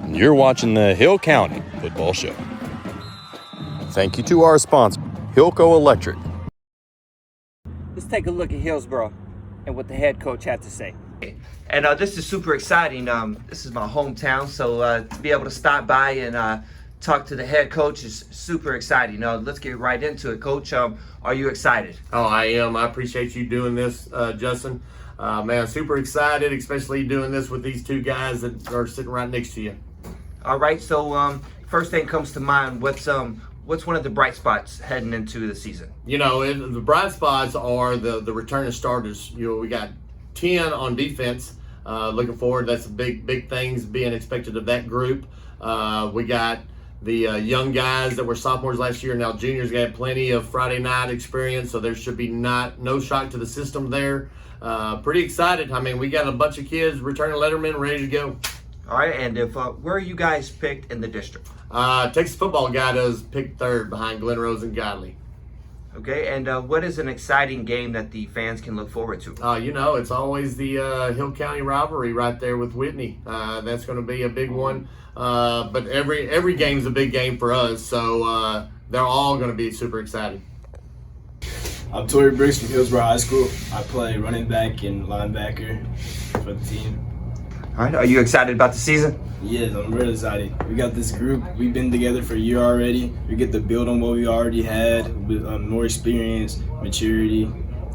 You're watching the Hill County Football Show. Thank you to our sponsor, Hilco Electric. Let's take a look at Hillsboro and what the head coach had to say. And this is super exciting. This is my hometown, so to be able to stop by and talk to the head coach is super exciting. Let's get right into it, Coach. Are you excited? Oh, I am. I appreciate you doing this, Justin. Man, super excited, especially doing this with these two guys that are sitting right next to you. All right. So first thing comes to mind. What's one of the bright spots heading into the season? The bright spots are the returning starters. We got 10 on defense. Looking forward, that's big things being expected of that group. We got the young guys that were sophomores last year, now juniors, got plenty of Friday night experience, so there should be no shock to the system there. Pretty excited. I mean, we got a bunch of kids returning lettermen ready to go. All right, and where are you guys picked in the district? Texas football guy does pick third behind Glen Rose and Godley. Okay, and what is an exciting game that the fans can look forward to? It's always the Hill County rivalry right there with Whitney. That's going to be a big one. But every game's a big game for us, so they're all going to be super exciting. I'm Tori Briggs from Hillsboro High School. I play running back and linebacker for the team. All right, are you excited about the season? Yes, I'm really excited. We got this group. We've been together for a year already. We get to build on what we already had with more experience, maturity.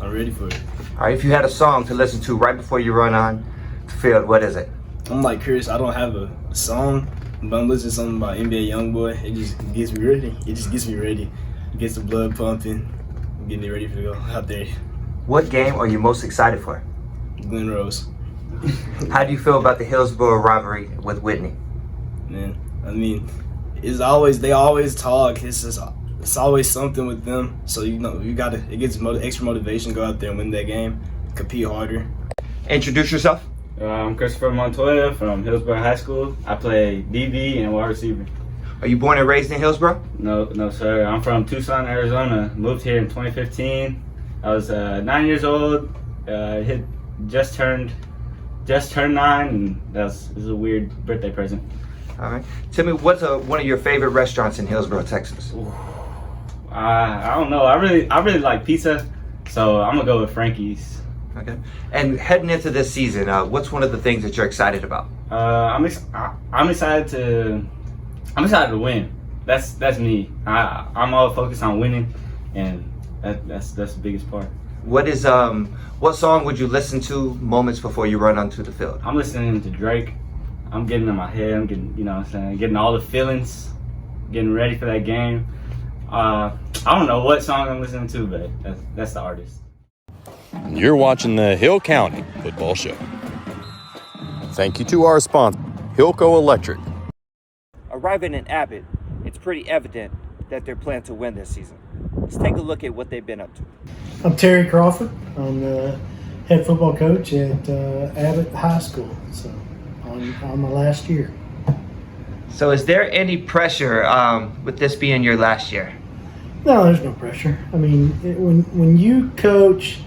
I'm ready for it. All right, if you had a song to listen to right before you run on the field, what is it? I'm like Chris. I don't have a song, but I'm listening to something about NBA Youngboy. It just gets me ready. It gets the blood pumping. I'm getting it ready to go out there. What game are you most excited for? Glen Rose. How do you feel about the Hillsboro rivalry with Whitney? Man, I mean, they always talk. It's always something with them. So it gets extra motivation to go out there and win that game, compete harder. Introduce yourself. I'm Christopher Montoya from Hillsboro High School. I play DB and wide receiver. Are you born and raised in Hillsboro? No, sir. I'm from Tucson, Arizona. Moved here in 2015. I was 9 years old. Just turned 9, and this is a weird birthday present. All right. Tell me, what's one of your favorite restaurants in Hillsboro, Texas? I don't know. I really like pizza, so I'm gonna go with Frankie's. Okay. And heading into this season, what's one of the things that you're excited about? I'm excited to win. That's me. I'm all focused on winning, and that's the biggest part. What song would you listen to moments before you run onto the field? I'm listening to Drake. I'm getting in my head. I'm getting, getting all the feelings, getting ready for that game. I don't know what song I'm listening to, but that's the artist. You're watching the Hill County Football Show. Thank you to our sponsor, Hilco Electric. Arriving in Abbott, it's pretty evident that they're planning to win this season. Let's take a look at what they've been up to. I'm Terry Crawford. I'm the head football coach at Abbott High School. So on my last year. So is there any pressure with this being your last year? No, there's no pressure. I mean, when you coach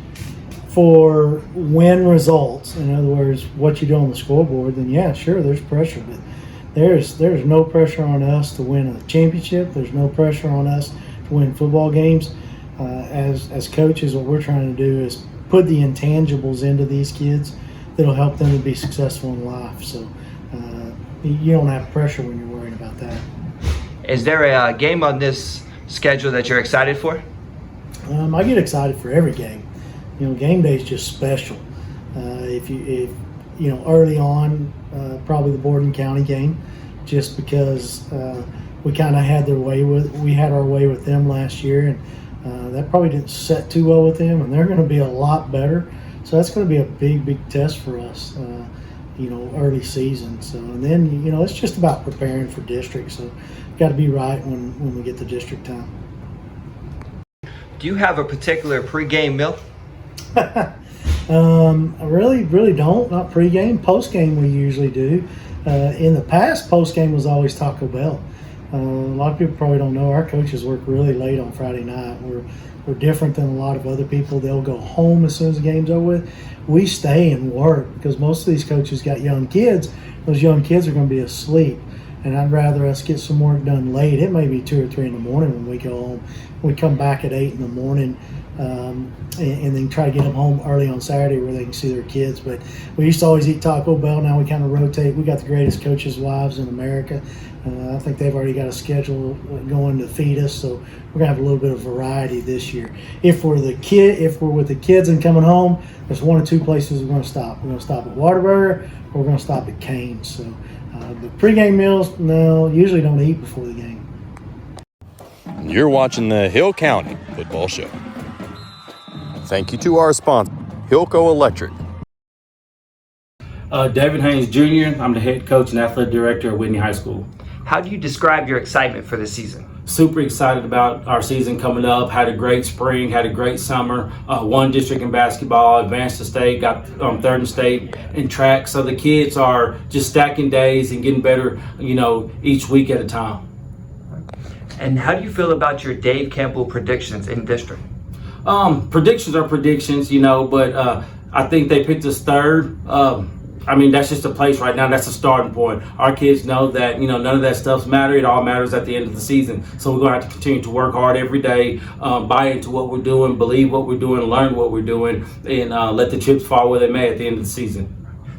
for win results, in other words, what you do on the scoreboard, then yeah, sure, there's pressure. But there's no pressure on us to win a championship. There's no pressure on us to win football games. As coaches, what we're trying to do is put the intangibles into these kids that'll help them to be successful in life. So you don't have pressure when you're worried about that. Is there a game on this schedule that you're excited for? I get excited for every game. Game day is just special. If early on, probably the Borden County game, just because we kind of had our way with them last year, and that probably didn't set too well with them, and they're going to be a lot better. So that's going to be a big test for us, early season. So, and then, it's just about preparing for district. So got to be right when we get to district time. Do you have a particular pregame meal? I really don't. Not pregame. Postgame we usually do. In the past, postgame was always Taco Bell. A lot of people probably don't know our coaches work really late on Friday night. We're different than a lot of other people. They'll go home as soon as the game's over with. We stay and work because most of these coaches got young kids. Those young kids are going to be asleep, and I'd rather us get some work done late. It may be 2 or 3 in the morning when we go home. We come back at 8 in the morning, and then try to get them home early on Saturday where they can see their kids. But we used to always eat Taco Bell. Now we kind of rotate. We got the greatest coaches' wives in America. I think they've already got a schedule going to feed us, so we're gonna have a little bit of variety this year. If we're with the kids and coming home, there's 1 or 2 places we're gonna stop. We're gonna stop at Whataburger, or we're gonna stop at Cane's. So, the pregame meals, no, usually don't eat before the game. You're watching the Hill County Football Show. Thank you to our sponsor, Hilco Electric. David Haynes Jr., I'm the head coach and athletic director at Whitney High School. How do you describe your excitement for the season? Super excited about our season coming up. Had a great spring, had a great summer. Won district in basketball, advanced to state, got third in state in track. So the kids are just stacking days and getting better, each week at a time. And how do you feel about your Dave Campbell predictions in district? Predictions are predictions, but I think they picked us third. That's just a place right now. That's a starting point. Our kids know that, none of that stuff's matter. It all matters at the end of the season. So we're going to have to continue to work hard every day, buy into what we're doing, believe what we're doing, learn what we're doing, and let the chips fall where they may at the end of the season.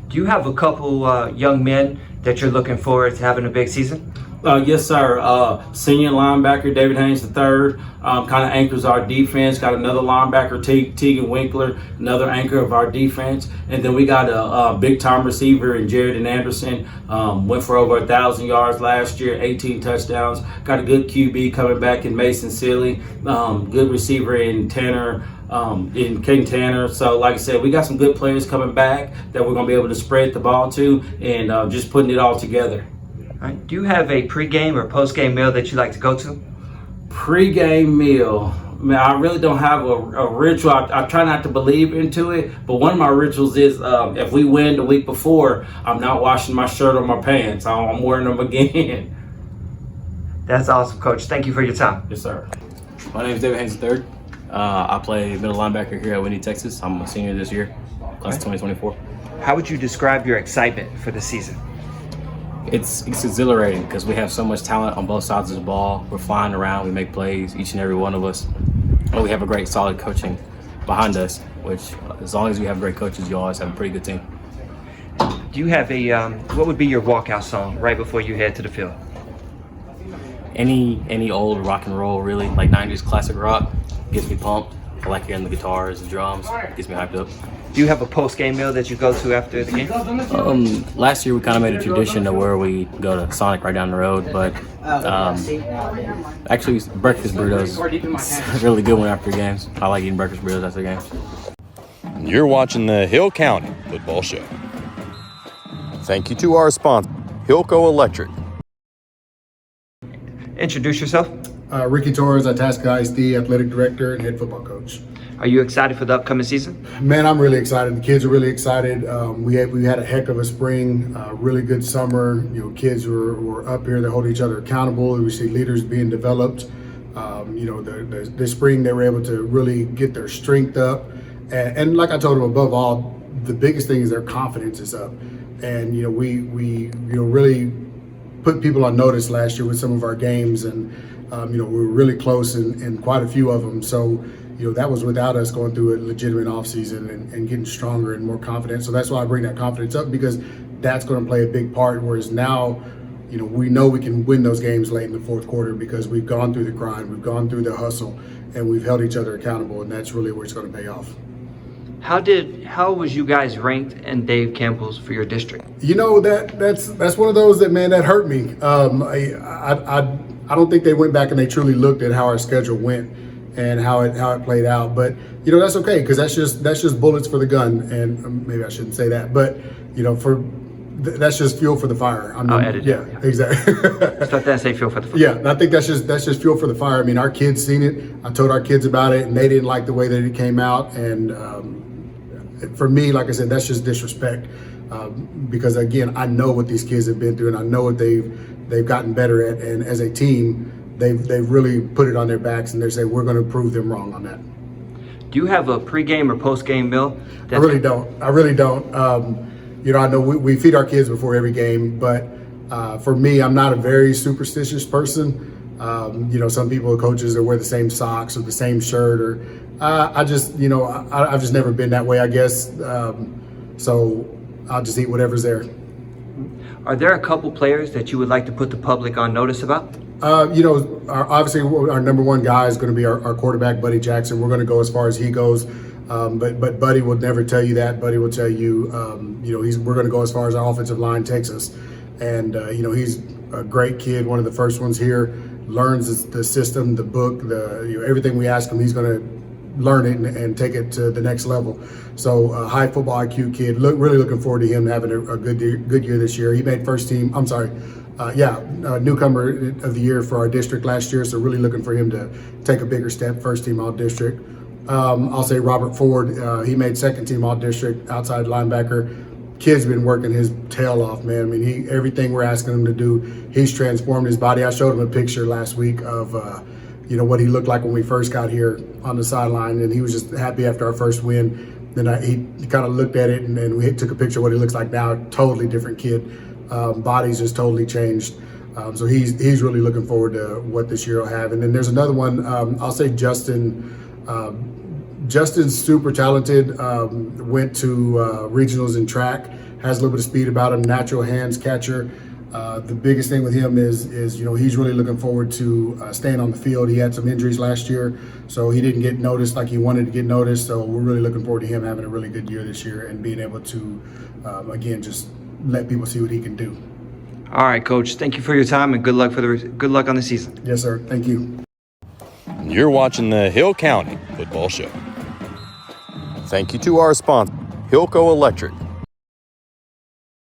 Do you have a couple young men that you're looking forward to having a big season? Yes, sir. Senior linebacker David Haynes III kind of anchors our defense. Got another linebacker, Tegan Winkler, another anchor of our defense. And then we got a big-time receiver in Jared and Anderson. Went for over 1,000 yards last year, 18 touchdowns. Got a good QB coming back in Mason Sealy. Good receiver in Tanner. In King Tanner. So like I said, we got some good players coming back that we're going to be able to spread the ball to and just putting it all together. All right. Do you have a pregame or postgame meal that you like to go to? Pre-game meal. I really don't have a ritual. I try not to believe into it, but one of my rituals is if we win the week before, I'm not washing my shirt or my pants. I'm wearing them again. That's awesome, Coach. Thank you for your time. Yes, sir. My name is David Haynes III. I play middle linebacker here at Whitney, Texas. I'm a senior this year, class 2024. How would you describe your excitement for the season? It's exhilarating because we have so much talent on both sides of the ball. We're flying around, we make plays, each and every one of us. And we have a great, solid coaching behind us, which as long as you have great coaches, you always have a pretty good team. Do you have what would be your walkout song right before you head to the field? Any old rock and roll, really, like 90s classic rock, gets me pumped. I like hearing the guitars, the drums, gets me hyped up. Do you have a post-game meal that you go to after the game? Last year we kind of made a tradition to where we go to Sonic right down the road, but actually breakfast burritos is a really good one after games. I like eating breakfast burritos after games. You're watching the Hill County Football Show. Thank you to our sponsor, Hilco Electric. Introduce yourself. Ricky Torres, Itasca ISD Athletic Director and Head Football Coach. Are you excited for the upcoming season? Man, I'm really excited. The kids are really excited. We had a heck of a spring, really good summer. Kids were up here. They hold each other accountable. We see leaders being developed. This spring they were able to really get their strength up. And like I told them, above all, the biggest thing is their confidence is up. And we really put people on notice last year with some of our games, and we were really close in quite a few of them. So that was without us going through a legitimate offseason and getting stronger and more confident. So that's why I bring that confidence up, because that's going to play a big part. Whereas now, we know we can win those games late in the fourth quarter because we've gone through the grind, we've gone through the hustle, and we've held each other accountable, and that's really where it's going to pay off. How was you guys ranked in Dave Campbell's for your district? That's one of those that hurt me. I don't think they went back and they truly looked at how our schedule went and how it played out. But that's okay, because that's just bullets for the gun, and maybe I shouldn't say that, but that's just fuel for the fire. I'll edit it. Yeah, exactly. Start that and say fuel for the fire. Yeah, and I think that's just fuel for the fire. I mean, our kids seen it. I told our kids about it, and they didn't like the way that it came out. And for me, like I said, that's just disrespect. because again, I know what these kids have been through, and I know what they've gotten better at, and as a team, they've really put it on their backs, and they say we're going to prove them wrong on that. Do you have a pregame or postgame meal? I really don't. I know we feed our kids before every game, but for me, I'm not a very superstitious person. Some people, coaches, that wear the same socks or the same shirt, or I've just never been that way, I guess. So I'll just eat whatever's there. Are there a couple players that you would like to put the public on notice about? Obviously our number one guy is going to be our quarterback, Buddy Jackson. We're going to go as far as he goes. But Buddy will never tell you that. Buddy will tell you, we're going to go as far as our offensive line takes us. And, he's a great kid, one of the first ones here, learns the system, the book, everything we ask him, he's going to learn it and take it to the next level. So high football IQ kid, really looking forward to him having a good year this year. He made newcomer of the year for our district last year. So really looking for him to take a bigger step, first team all district. I'll say Robert Ford, he made second team all district, outside linebacker. Kid's been working his tail off, man. I mean, everything we're asking him to do, he's transformed his body. I showed him a picture last week of, what he looked like when we first got here on the sideline, and he was just happy after our first win. Then he kind of looked at it, and then we took a picture of what he looks like now. Totally different kid. Body's just totally changed. So he's really looking forward to what this year will have. And then there's another one. I'll say Justin. Justin's super talented. Went to regionals in track. Has a little bit of speed about him. Natural hands catcher. The biggest thing with him is he's really looking forward to staying on the field. He had some injuries last year, so he didn't get noticed like he wanted to get noticed. So we're really looking forward to him having a really good year this year and being able to, again, just let people see what he can do. All right, Coach. Thank you for your time, and good luck on the season. Yes, sir. Thank you. You're watching the Hill County Football Show. Thank you to our sponsor, Hilco Electric,